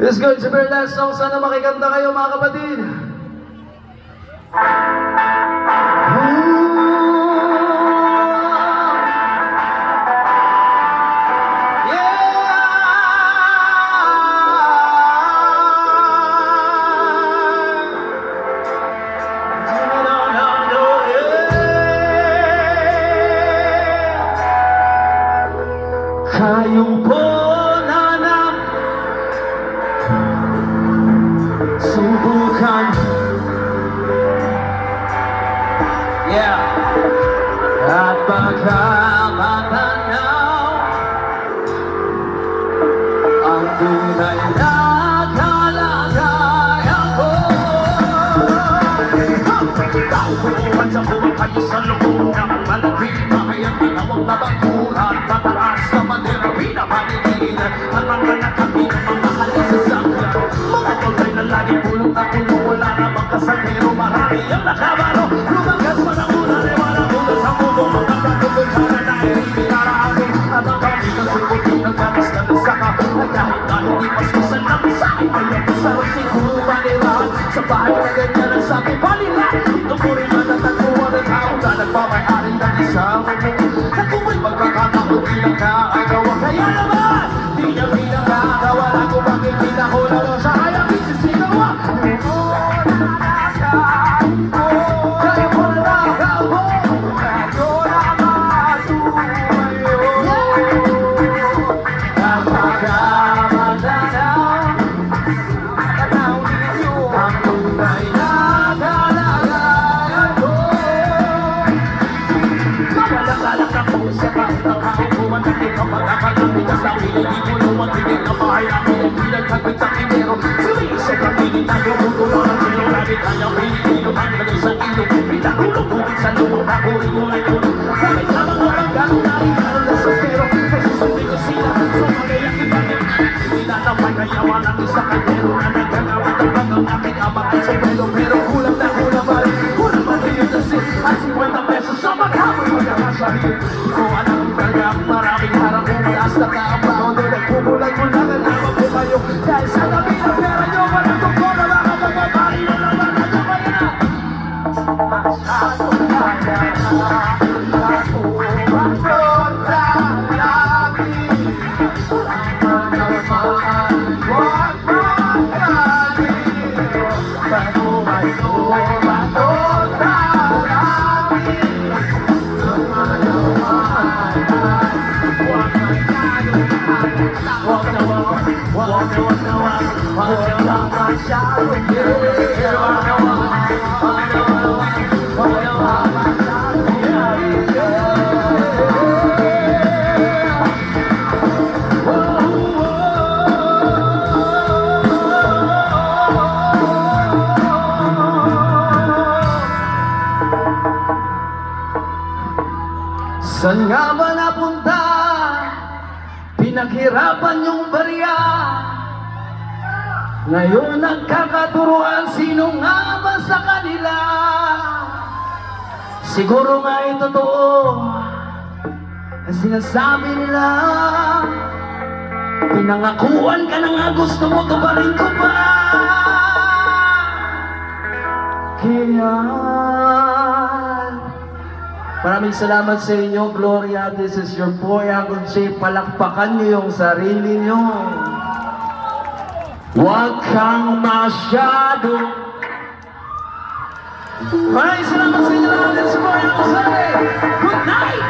This is going to be our last song. Sana makikanta kayo mga kapatid. Kayong ponanang subukan, at pagkamatanaw ang tunay na kalagayan ko. Tauhan sa buhay sa loob ng malapit na kayang tinawag na baguhan, pataas na bandera, pinapanitin ang mga nakapinang mga halis sa sakyan. Mga tolay na laging pulong na pulong, wala namang kasangero, marami ang nakabaro. Lumagas pa ng ulan, walang ulan sa mundo, mga katulog sana na irinaraan. At ang pamigang sukutin ng gamas na nasaka, ay kahit na hindi pasusan ng isa'y ay sa siguro panirahan. Sa bahay na ganyan ang sabi palila, ito po rin matatagpuan ng tao na nagmamayarin ng isang na kung may magkakataon di nakakagawa. Kaya naman, di niya pinakagawa na kung bakit pinahula mo sa kayang isisigawa. Kaya mo na nakagawa, kayo na masumayo. At pagkamatanaw, tanaw ninyo ang tunay na kalagayan ko. Magalak-galak na po sa pangitang kaupuan na ikaw pag-akalapit sa piling di mo naman tingin na bahay ang mga pinagkagwit sa kinero. Sa pagiging na gumugulo ng silo namin kanyang pinitilo ang lagay sa ilong. Pinagulong bukit sa loob na kuring-kuring-kuring. Sabay sa mga pagkano na ikaw na sa zero. Nagsusundi ko sila sa magayang ibangin. Tinatapay kayawan ang isang kandero na nagkagawin ng bagang aking amang at sombrero. Pero kulang na kulang ba rin, kulang ba rin yung dasin at 50 pesos sa maghamon magkakasahin. Kung anong tagang maraming harap kung mataas na kaambaon doon nagpumulay-mulagan naman po kayo dahil sa dami ng pera nyo walang tungkol na mga pagpapari na naman at kamay na masyado kaya na ako bakot sa langit ang mga mahal huwag magkalit bago mayo bakot sa langit ang mga mahal huwag magkalit. Walk the walk, walk the walk, walk the walk, masyado. Walk the walk, walk the walk, walk the walk, masyado. Saan nga ba napunta? Pinaghirapan yung barya. Ngayon nagkakaturuan, sino nga ba sa kanila? Siguro nga ay totoo ang sinasabi nila. Pinangakuan ka na nga, gusto mo tubarin ko pa. Kaya maraming salamat sa inyo, Gloria. This is your boy, Agong J. Palakpakan niyo yung sarili niyo. Huwag kang masyado. Maraming salamat sa inyo lahat. This is your boy, Agong J. Good night!